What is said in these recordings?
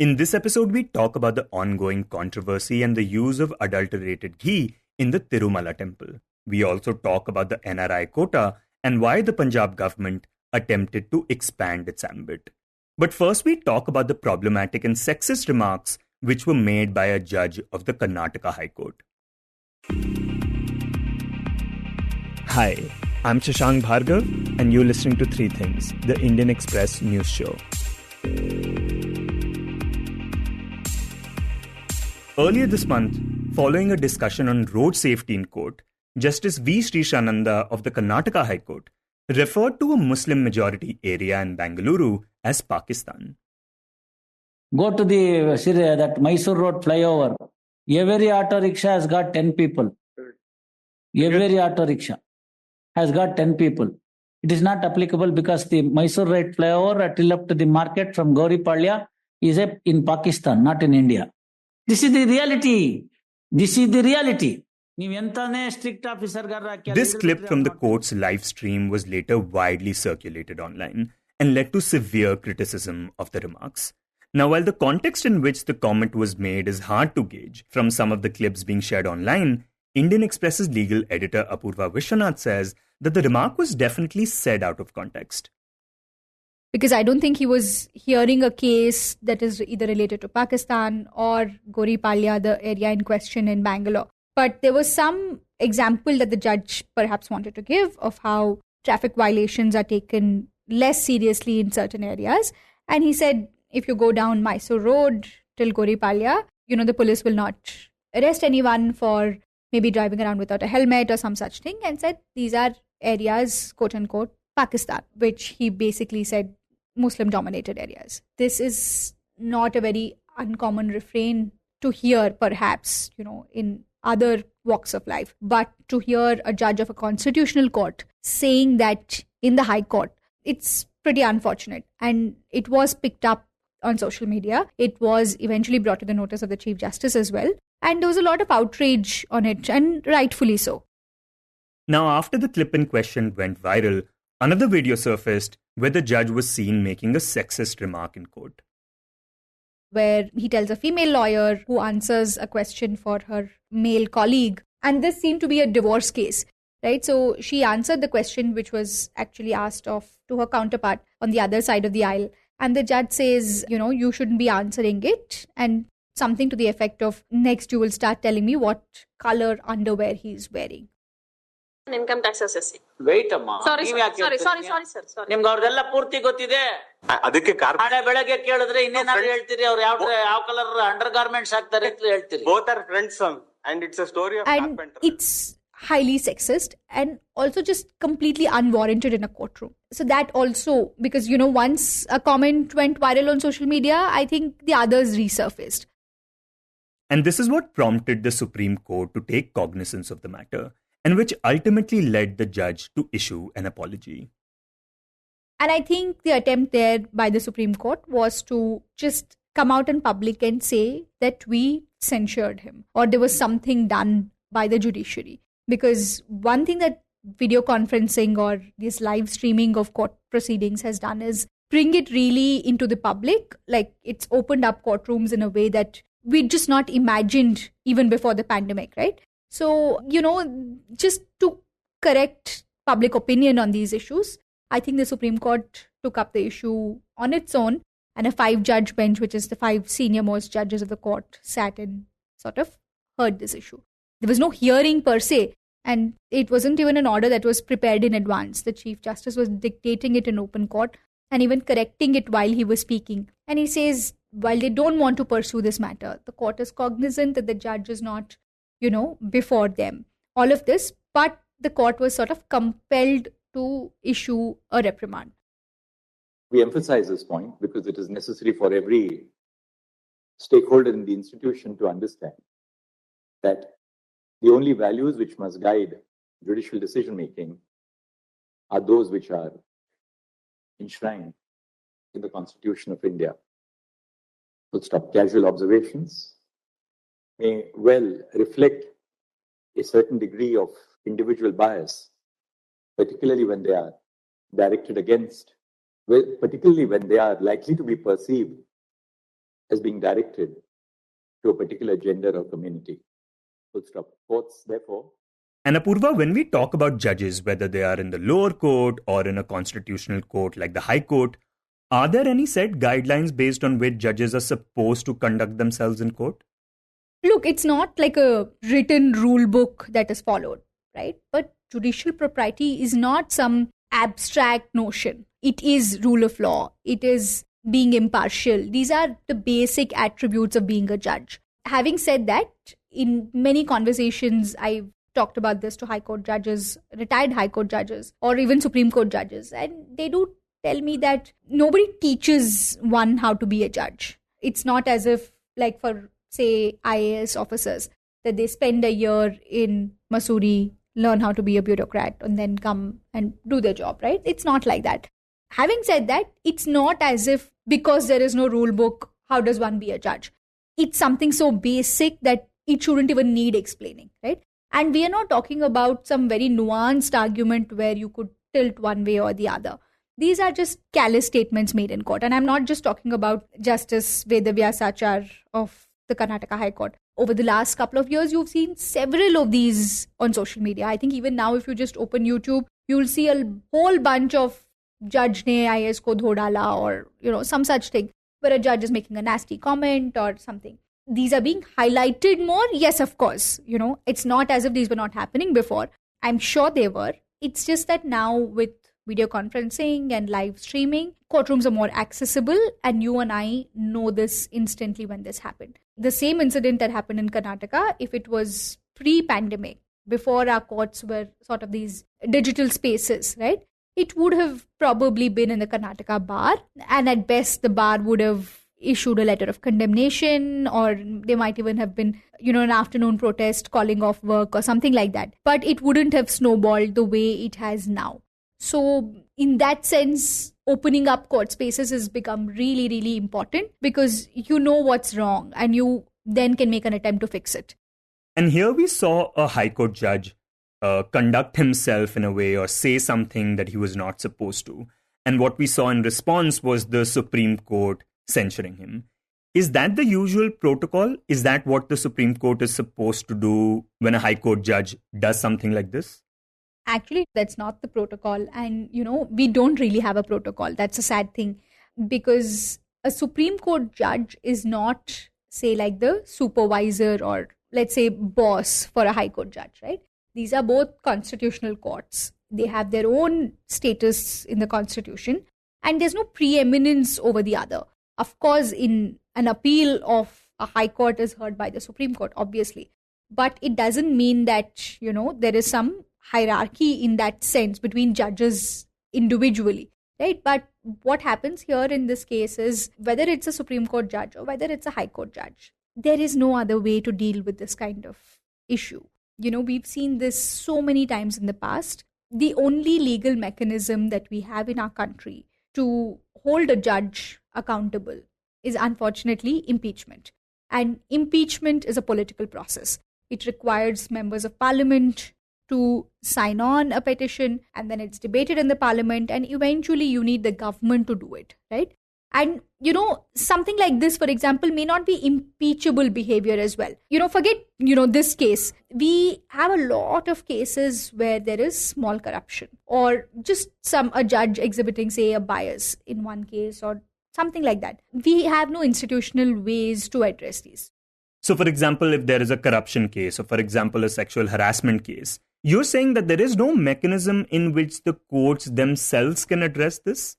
In this episode, we talk about the ongoing controversy and the use of adulterated ghee in the Tirumala temple. We also talk about the NRI Quota and why the Punjab government attempted to expand its ambit. But first, we talk about the problematic and sexist remarks which were made by a judge of the Karnataka High Court. Hi, I'm Shashank Bhargava, and you're listening to Three Things, the Indian Express news show. Earlier this month, following a discussion on road safety in court, Justice V. Srishananda of the Karnataka High Court referred to a Muslim-majority area in Bengaluru as Pakistan. Go to that Mysore Road flyover. Every auto rickshaw has got 10 people. Every auto rickshaw has got 10 people. It is not applicable because the Mysore Road flyover till up to the market from Gauripalya is in Pakistan, not in India. This is the reality. This clip from the court's live stream was later widely circulated online and led to severe criticism of the remarks. Now, while the context in which the comment was made is hard to gauge from some of the clips being shared online, Indian Express's legal editor Apurva Vishwanath says that the remark was definitely said out of context. Because I don't think he was hearing a case that is either related to Pakistan or Gauripalya, the area in question in Bangalore. But there was some example that the judge perhaps wanted to give of how traffic violations are taken less seriously in certain areas. And he said, if you go down Mysore Road till Gauripalya, the police will not arrest anyone for maybe driving around without a helmet or some such thing, and said these are areas, quote unquote, Pakistan, which he basically said Muslim-dominated areas. This is not a very uncommon refrain to hear, perhaps, in other walks of life. But to hear a judge of a constitutional court saying that in the High Court, it's pretty unfortunate. And it was picked up on social media. It was eventually brought to the notice of the Chief Justice as well. And there was a lot of outrage on it, and rightfully so. Now, after the clip in question went viral, another video surfaced where the judge was seen making a sexist remark in court. Where he tells a female lawyer who answers a question for her male colleague. And this seemed to be a divorce case, right? So she answered the question which was actually asked of to her counterpart on the other side of the aisle. And the judge says, you shouldn't be answering it. And something to the effect of, next you will start telling me what color underwear he's wearing. Income tax assessing. Wait amma. Sorry, sir. ನಿಮ್ಗೆ ಅವ್ರದೆಲ್ಲ ಪೂರ್ತಿ ಗೊತ್ತಿದೆ. ಅದಕ್ಕೆ ನಾಳೆ ಬೆಳಗ್ಗೆ ಕೇಳಿದ್ರೆ ಇನ್ನೇನಾದ್ರು ಹೇಳ್ತೀರಿ, ಅವ್ರು ಯಾವ ಕಲರ್ ಅಂಡರ್ ಗಾರ್ಮೆಂಟ್ಸ್ ಹಾಕ್ತಾರೆ ಅಂತ ಹೇಳ್ತೀರಿ. Both are friends, and it's a story of carpenter. And it's highly sexist and also just completely unwarranted in a courtroom. So that also, because once a comment went viral on social media, I think the others resurfaced. And this is what prompted the Supreme Court to take cognizance of the matter, and which ultimately led the judge to issue an apology. And I think the attempt there by the Supreme Court was to just come out in public and say that we censured him, or there was something done by the judiciary. Because one thing that video conferencing or this live streaming of court proceedings has done is bring it really into the public. Like, it's opened up courtrooms in a way that we'd just not imagined even before the pandemic, right? So, just to correct public opinion on these issues, I think the Supreme Court took up the issue on its own, and a 5-judge bench, which is the 5 senior-most judges of the court, sat and sort of heard this issue. There was no hearing per se, and it wasn't even an order that was prepared in advance. The Chief Justice was dictating it in open court and even correcting it while he was speaking. And he says, while they don't want to pursue this matter, the court is cognizant that the judge is not before them, all of this, but the court was sort of compelled to issue a reprimand. We emphasize this point because it is necessary for every stakeholder in the institution to understand that the only values which must guide judicial decision-making are those which are enshrined in the Constitution of India. Full stop. Casual observations may well reflect a certain degree of individual bias, particularly when they are directed against, particularly when they are likely to be perceived as being directed to a particular gender or community. Full stop. Courts, therefore. And Apurva, when we talk about judges, whether they are in the lower court or in a constitutional court like the High Court, are there any set guidelines based on which judges are supposed to conduct themselves in court? Look, it's not like a written rule book that is followed, right? But judicial propriety is not some abstract notion. It is rule of law. It is being impartial. These are the basic attributes of being a judge. Having said that, in many conversations, I've talked about this to High Court judges, retired High Court judges, or even Supreme Court judges. And they do tell me that nobody teaches one how to be a judge. It's not as if, like for, say, IAS officers, that they spend a year in Mussoorie, learn how to be a bureaucrat, and then come and do their job, right? It's not like that. Having said that, it's not as if because there is no rule book, how does one be a judge? It's something so basic that it shouldn't even need explaining, right? And we are not talking about some very nuanced argument where you could tilt one way or the other. These are just callous statements made in court. And I'm not just talking about Justice Vedavyasachar of the Karnataka High Court. Over the last couple of years, you've seen several of these on social media. I think even now, if you just open YouTube, you'll see a whole bunch of judge ne IAS ko dho dala or, some such thing, where a judge is making a nasty comment or something. These are being highlighted more. Yes, of course. It's not as if these were not happening before. I'm sure they were. It's just that now with video conferencing and live streaming, courtrooms are more accessible, and you and I know this instantly when this happened. The same incident that happened in Karnataka, if it was pre-pandemic, before our courts were sort of these digital spaces, right? It would have probably been in the Karnataka bar, and at best the bar would have issued a letter of condemnation, or they might even have been, an afternoon protest calling off work or something like that. But it wouldn't have snowballed the way it has now. So in that sense, opening up court spaces has become really, really important because you know what's wrong and you then can make an attempt to fix it. And here we saw a High Court judge conduct himself in a way or say something that he was not supposed to. And what we saw in response was the Supreme Court censuring him. Is that the usual protocol? Is that what the Supreme Court is supposed to do when a High Court judge does something like this? Actually, that's not the protocol. And, we don't really have a protocol. That's a sad thing because a Supreme Court judge is not, say, like the supervisor or, let's say, boss for a High Court judge, right? These are both constitutional courts. They have their own status in the Constitution and there's no preeminence over the other. Of course, in an appeal of a High Court is heard by the Supreme Court, obviously. But it doesn't mean that, there is some hierarchy in that sense between judges individually, right? But what happens here in this case is whether it's a Supreme Court judge or whether it's a High Court judge, there is no other way to deal with this kind of issue. We've seen this so many times in the past. The only legal mechanism that we have in our country to hold a judge accountable is unfortunately impeachment. And impeachment is a political process. It requires members of parliament to sign on a petition and then it's debated in the parliament and eventually you need the government to do it, right? And, something like this, for example, may not be impeachable behavior as well. Forget, this case. We have a lot of cases where there is small corruption or just a judge exhibiting, say, a bias in one case or something like that. We have no institutional ways to address these. So, for example, if there is a corruption case or, for example, a sexual harassment case, you're saying that there is no mechanism in which the courts themselves can address this?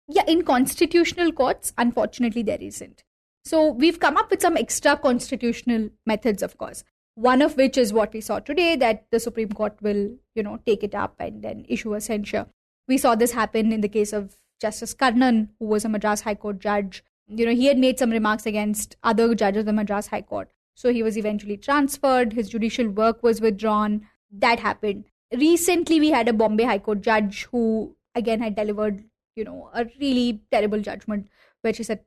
Yeah, in constitutional courts, unfortunately, there isn't. So we've come up with some extra constitutional methods, of course. One of which is what we saw today, that the Supreme Court will, take it up and then issue a censure. We saw this happen in the case of Justice Karnan, who was a Madras High Court judge. He had made some remarks against other judges of the Madras High Court. So he was eventually transferred. His judicial work was withdrawn. That happened. Recently, we had a Bombay High Court judge who, again, had delivered a really terrible judgment where she said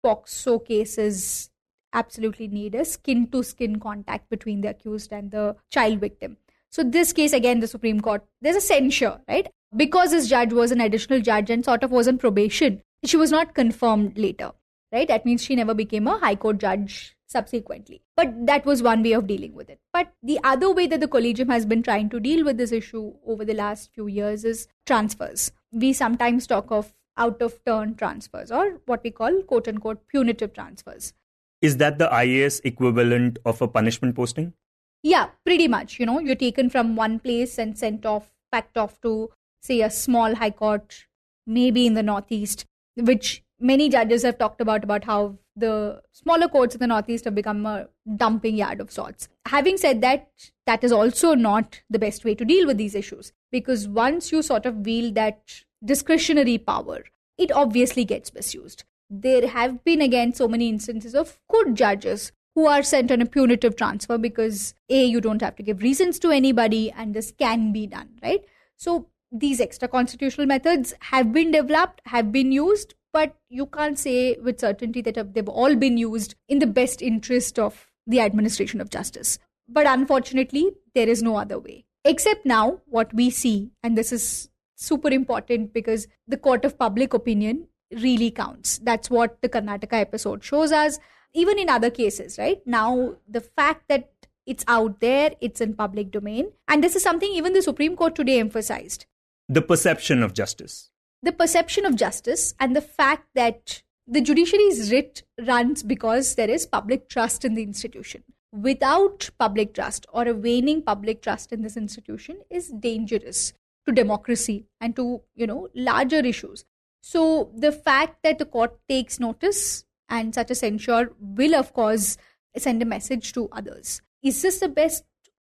POCSO cases absolutely need a skin-to-skin contact between the accused and the child victim. So this case, again, the Supreme Court, there's a censure, right? Because this judge was an additional judge and sort of was on probation, she was not confirmed later, right? That means she never became a High Court judge subsequently. But that was one way of dealing with it. But the other way that the collegium has been trying to deal with this issue over the last few years is transfers. We sometimes talk of out-of-turn transfers, or what we call quote-unquote punitive transfers. Is that the IAS equivalent of a punishment posting? Yeah, pretty much. You're taken from one place and packed off to, say, a small high court, maybe in the Northeast, which many judges have talked about how the smaller courts in the Northeast have become a dumping yard of sorts. Having said that, that is also not the best way to deal with these issues, because once you sort of wield that discretionary power, it obviously gets misused. There have been, again, so many instances of good judges who are sent on a punitive transfer because, A, you don't have to give reasons to anybody, and this can be done, right? So these extra constitutional methods have been developed, have been used, but you can't say with certainty that they've all been used in the best interest of the administration of justice. But unfortunately, there is no other way. Except now, what we see, and this is super important because the court of public opinion really counts. That's what the Karnataka episode shows us. Even in other cases, right? Now, the fact that it's out there, it's in public domain. And this is something even the Supreme Court today emphasized. The perception of justice. The perception of justice and the fact that the judiciary's writ runs because there is public trust in the institution. Without public trust or a waning public trust in this institution is dangerous to democracy and to, larger issues. So the fact that the court takes notice and such a censure will, of course, send a message to others. Is this the best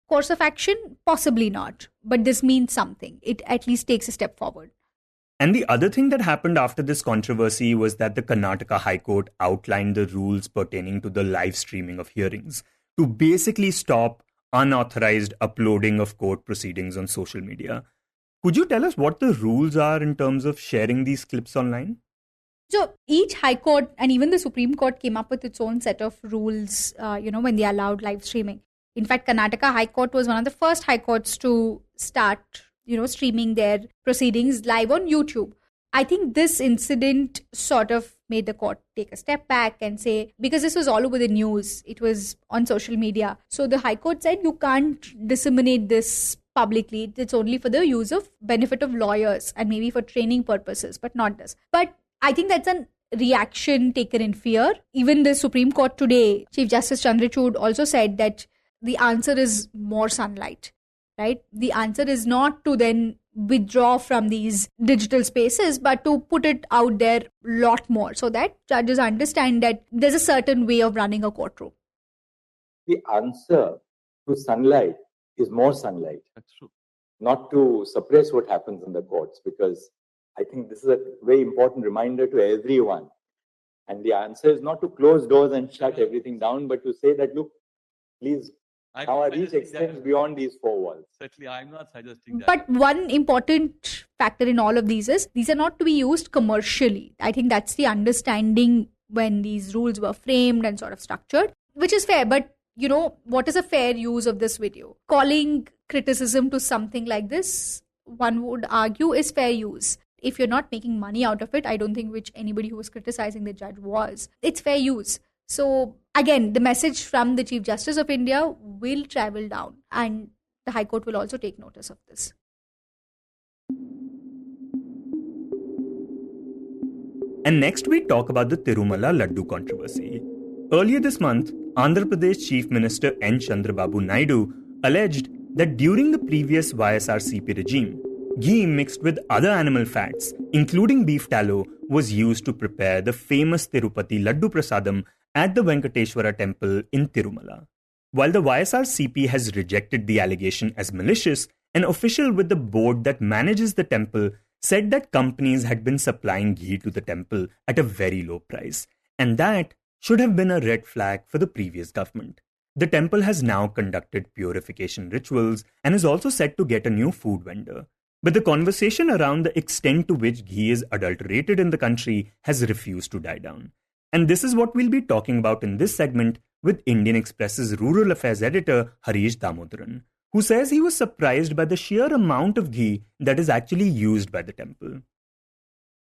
course of action? Possibly not. But this means something. It at least takes a step forward. And the other thing that happened after this controversy was that the Karnataka High Court outlined the rules pertaining to the live streaming of hearings to basically stop unauthorized uploading of court proceedings on social media. Could you tell us what the rules are in terms of sharing these clips online? So each High Court and even the Supreme Court came up with its own set of rules, when they allowed live streaming. In fact, Karnataka High Court was one of the first High Courts to start, streaming their proceedings live on YouTube. I think this incident sort of made the court take a step back and say, because this was all over the news, it was on social media. So the High Court said you can't disseminate this publicly. It's only for the use of benefit of lawyers and maybe for training purposes, but not this. But I think that's a reaction taken in fear. Even the Supreme Court today, Chief Justice Chandrachud also said that the answer is more sunlight, right? The answer is not to then withdraw from these digital spaces, but to put it out there a lot more so that judges understand that there's a certain way of running a courtroom. The answer to sunlight is more sunlight. That's true. Not to suppress what happens in the courts, because I think this is a very important reminder to everyone. And the answer is not to close doors and shut everything down, but to say that, look, please, now our reach extends beyond these four walls. Certainly, I'm not suggesting that. But one important factor in all of these is these are not to be used commercially. I think that's the understanding when these rules were framed and sort of structured, which is fair. But, what is a fair use of this video? Calling criticism to something like this, one would argue, is fair use. If you're not making money out of it, I don't think which anybody who was criticizing the judge was. It's fair use. So again, the message from the Chief Justice of India will travel down, and the High Court will also take notice of this. And next we talk about the Tirumala laddu controversy. Earlier this month, Andhra Pradesh Chief Minister N. Chandrababu Naidu alleged that during the previous YSRCP regime, ghee mixed with other animal fats, including beef tallow, was used to prepare the famous Tirupati laddu prasadam at the Venkateshwara temple in Tirumala. While the YSRCP has rejected the allegation as malicious, an official with the board that manages the temple said that companies had been supplying ghee to the temple at a very low price, and that should have been a red flag for the previous government. The temple has now conducted purification rituals and is also set to get a new food vendor. But the conversation around the extent to which ghee is adulterated in the country has refused to die down. And this is what we'll be talking about in this segment with Indian Express's Rural Affairs editor Harish Damodaran, who says he was surprised by the sheer amount of ghee that is actually used by the temple.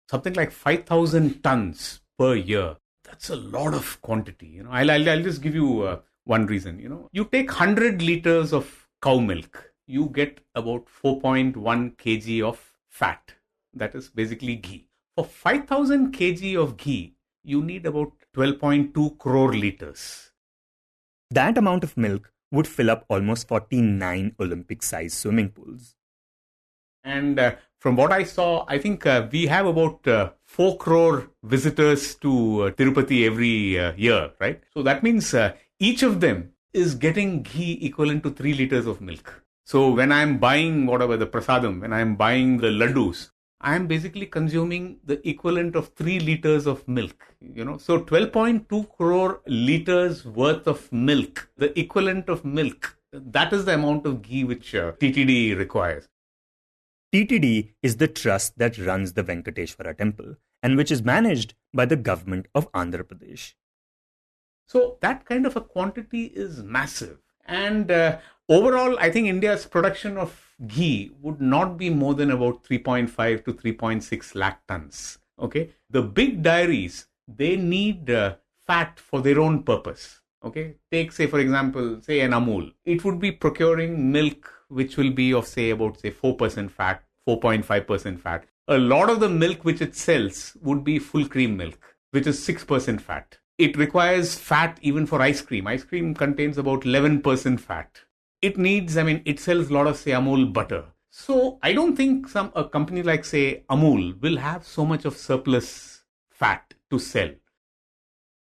Something like 5,000 tons per year That's a lot of quantity. I'll just give you one reason. You take 100 liters of cow milk, you get about 4.1 kg of fat. That is basically ghee. For 5,000 kg of ghee, you need about 12.2 crore liters. That amount of milk would fill up almost 49 Olympic-sized swimming pools. And from what I saw, I think we have about 4 crore visitors to Tirupati every year, right? So that means each of them is getting ghee equivalent to 3 liters of milk. So when I'm buying whatever the prasadam, when I'm buying the laddus, I'm basically consuming the equivalent of 3 liters of milk. So 12.2 crore liters worth of milk, the equivalent of milk, that is the amount of ghee which TTD requires. TTD is the trust that runs the Venkateshwara temple and which is managed by the government of Andhra Pradesh. So that kind of a quantity is massive. And overall, I think India's production of ghee would not be more than about 3.5 to 3.6 lakh tons. Okay, the big dairies, they need fat for their own purpose. Okay, take say for example, say an Amul. It would be procuring milk which will be of say about say 4% fat, 4.5% fat. A lot of the milk which it sells would be full cream milk, which is 6% fat. It requires fat even for ice cream. Ice cream contains about 11% fat. It needs, it sells a lot of say Amul butter. So I don't think a company like say Amul will have so much of surplus fat to sell.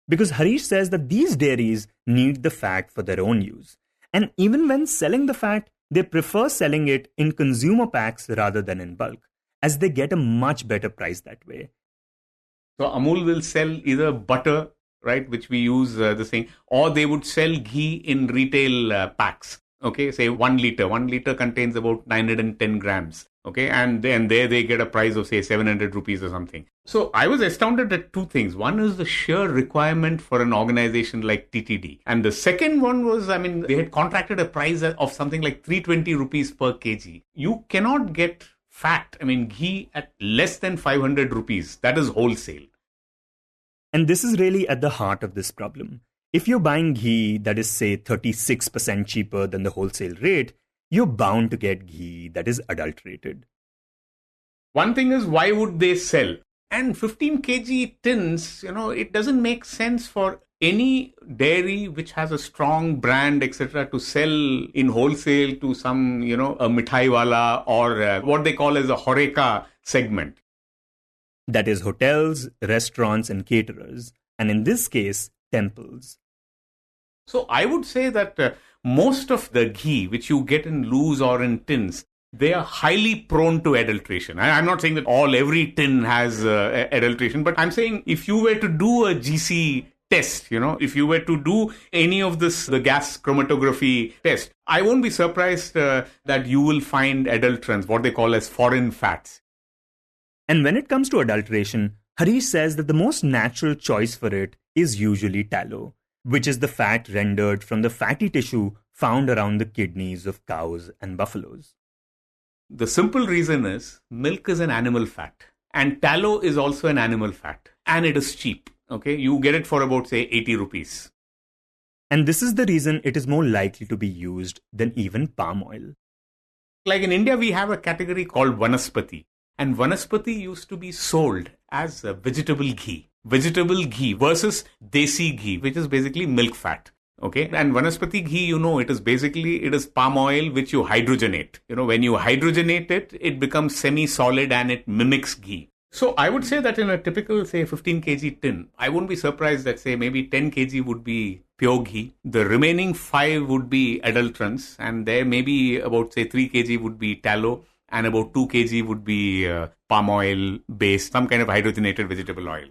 Because Harish says that these dairies need the fat for their own use. And even when selling the fat, they prefer selling it in consumer packs rather than in bulk, as they get a much better price that way. So Amul will sell either butter, right, which we use the same, or they would sell ghee in retail packs. Okay, say 1 liter. 1 liter contains about 910 grams. Okay, and then there they get a price of say 700 rupees or something. So I was astounded at two things. One is the sheer requirement for an organization like TTD. And the second one was, they had contracted a price of something like 320 rupees per kg. You cannot get fat, ghee at less than 500 rupees. That is wholesale. And this is really at the heart of this problem. If you're buying ghee that is, say, 36% cheaper than the wholesale rate, you're bound to get ghee that is adulterated. One thing is, why would they sell? And 15 kg tins, it doesn't make sense for any dairy which has a strong brand, etc., to sell in wholesale to some, a mithai wala or what they call as a horeca segment. That is hotels, restaurants and caterers. And in this case, temples. So I would say that most of the ghee which you get in loose or in tins, they are highly prone to adulteration. I'm not saying that every tin has adulteration, but I'm saying if you were to do a GC test, if you were to do any of this, the gas chromatography test, I won't be surprised that you will find adulterants, what they call as foreign fats. And when it comes to adulteration, Harish says that the most natural choice for it is usually tallow, which is the fat rendered from the fatty tissue found around the kidneys of cows and buffaloes. The simple reason is milk is an animal fat and tallow is also an animal fat and it is cheap. Okay, you get it for about say 80 rupees. And this is the reason it is more likely to be used than even palm oil. Like in India, we have a category called Vanaspati. And Vanaspati used to be sold as a vegetable ghee. Vegetable ghee versus desi ghee, which is basically milk fat. Okay. And Vanaspati ghee, it is palm oil which you hydrogenate. When you hydrogenate it, it becomes semi-solid and it mimics ghee. So I would say that in a typical, say, 15 kg tin, I wouldn't be surprised that, say, maybe 10 kg would be pure ghee. The remaining 5 would be adulterants. And there maybe about, say, 3 kg would be tallow. And about 2 kg would be palm oil based, some kind of hydrogenated vegetable oil.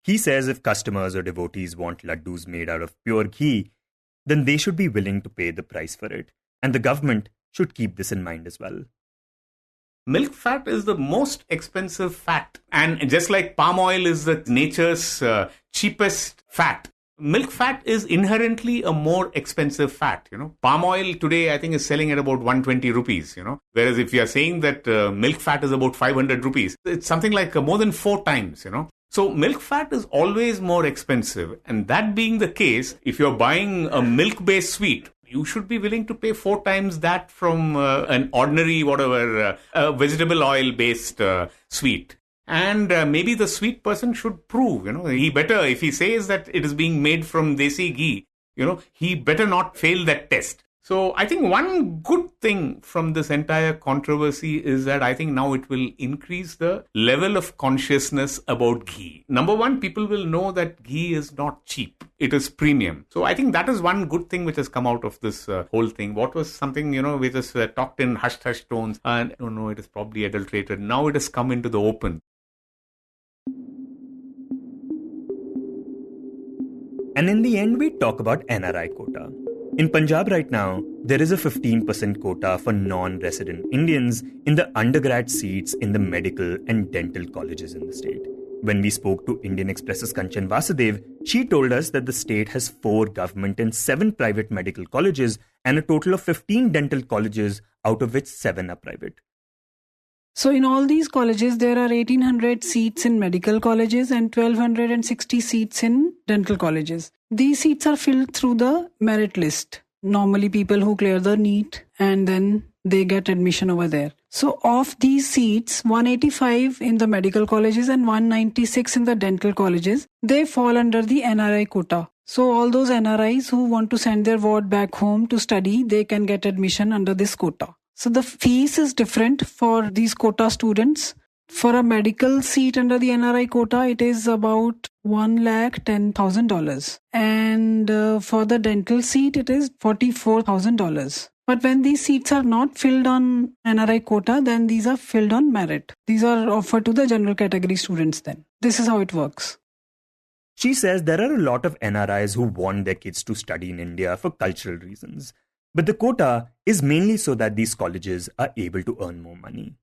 He says if customers or devotees want laddus made out of pure ghee, then they should be willing to pay the price for it. And the government should keep this in mind as well. Milk fat is the most expensive fat. And just like palm oil is the nature's cheapest fat, milk fat is inherently a more expensive fat. Palm oil today, I think, is selling at about 120 rupees, Whereas if you are saying that milk fat is about 500 rupees, it's something like more than 4 times, So milk fat is always more expensive. And that being the case, if you're buying a milk-based sweet, you should be willing to pay 4 times that from an ordinary, vegetable oil-based sweet. And maybe the sweet person should prove, he better, if he says that it is being made from desi ghee, he better not fail that test. So I think one good thing from this entire controversy is that I think now it will increase the level of consciousness about ghee. Number one, people will know that ghee is not cheap. It is premium. So I think that is one good thing which has come out of this whole thing. What was something, which is talked in hush-hush tones and, it is probably adulterated. Now it has come into the open. And in the end, we talk about NRI quota. In Punjab right now, there is a 15% quota for non-resident Indians in the undergrad seats in the medical and dental colleges in the state. When we spoke to Indian Express's Kanchan Vasudev, she told us that the state has 4 government and 7 private medical colleges and a total of 15 dental colleges, out of which 7 are private. So in all these colleges, there are 1,800 seats in medical colleges and 1,260 seats in dental colleges. These seats are filled through the merit list. Normally people who clear the NEET and then they get admission over there. So of these seats, 185 in the medical colleges and 196 in the dental colleges, they fall under the NRI quota. So all those NRIs who want to send their ward back home to study, they can get admission under this quota. So the fees is different for these quota students. For a medical seat under the NRI quota, it is about $110,000. And for the dental seat, it is $44,000. But when these seats are not filled on NRI quota, then these are filled on merit. These are offered to the general category students then. This is how it works. She says there are a lot of NRIs who want their kids to study in India for cultural reasons. But the quota is mainly so that these colleges are able to earn more money.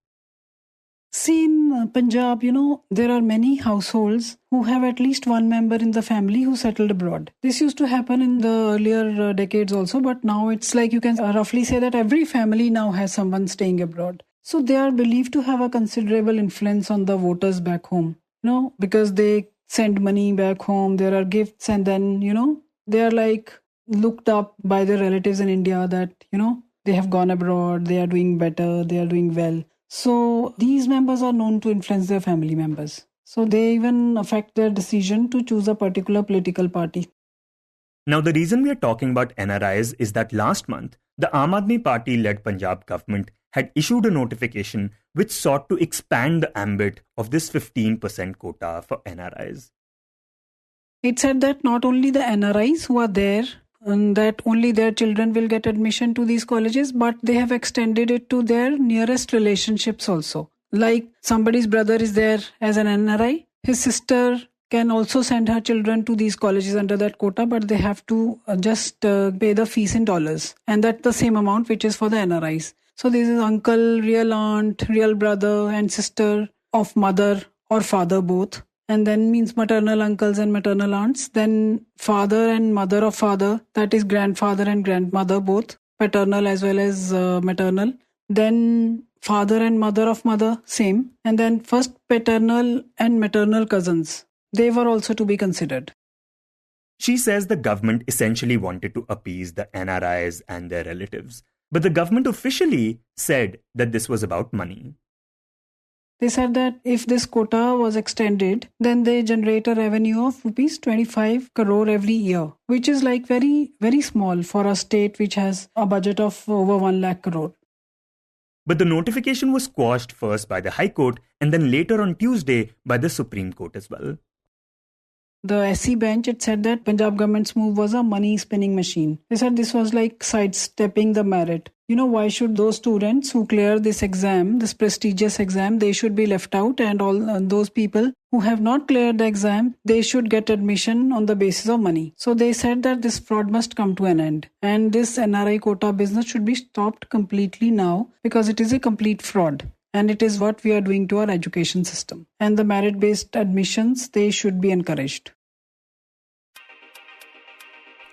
See, in Punjab, there are many households who have at least one member in the family who settled abroad. This used to happen in the earlier decades also, but now it's like you can roughly say that every family now has someone staying abroad. So they are believed to have a considerable influence on the voters back home, because they send money back home, there are gifts, and then, they are like looked up by their relatives in India that, they have gone abroad, they are doing better, they are doing well. So these members are known to influence their family members. So they even affect their decision to choose a particular political party. Now, the reason we are talking about NRIs is that last month, the Aam Aadmi Party-led Punjab government had issued a notification which sought to expand the ambit of this 15% quota for NRIs. It said that not only the NRIs who are there, and that only their children will get admission to these colleges, but they have extended it to their nearest relationships also. Like somebody's brother is there as an NRI, his sister can also send her children to these colleges under that quota, but they have to just pay the fees in dollars. And that's the same amount which is for the NRIs. So this is uncle, real aunt, real brother and sister of mother or father both. And then means maternal uncles and maternal aunts. Then father and mother of father, that is grandfather and grandmother both, paternal as well as maternal. Then father and mother of mother, same. And then first paternal and maternal cousins. They were also to be considered. She says the government essentially wanted to appease the NRIs and their relatives. But the government officially said that this was about money. They said that if this quota was extended, then they generate a revenue of rupees 25 crore every year, which is like very, very small for a state which has a budget of over 1 lakh crore. But the notification was quashed first by the High Court and then later on Tuesday by the Supreme Court as well. The SC bench, it said that Punjab government's move was a money spinning machine. They said this was like sidestepping the merit. Why should those students who clear this exam, this prestigious exam, they should be left out, and all those people who have not cleared the exam, they should get admission on the basis of money. So they said that this fraud must come to an end. And this NRI quota business should be stopped completely now because it is a complete fraud. And it is what we are doing to our education system. And the merit-based admissions, they should be encouraged.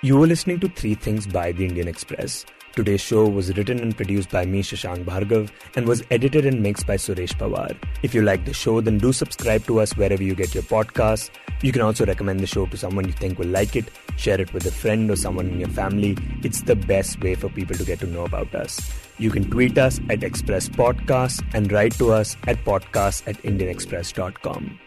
You were listening to 3 Things by the Indian Express. Today's show was written and produced by me, Shashank Bhargava, and was edited and mixed by Suresh Pawar. If you like the show, then do subscribe to us wherever you get your podcasts. You can also recommend the show to someone you think will like it, share it with a friend or someone in your family. It's the best way for people to get to know about us. You can tweet us at Express Podcasts and write to us at podcasts@indianexpress.com.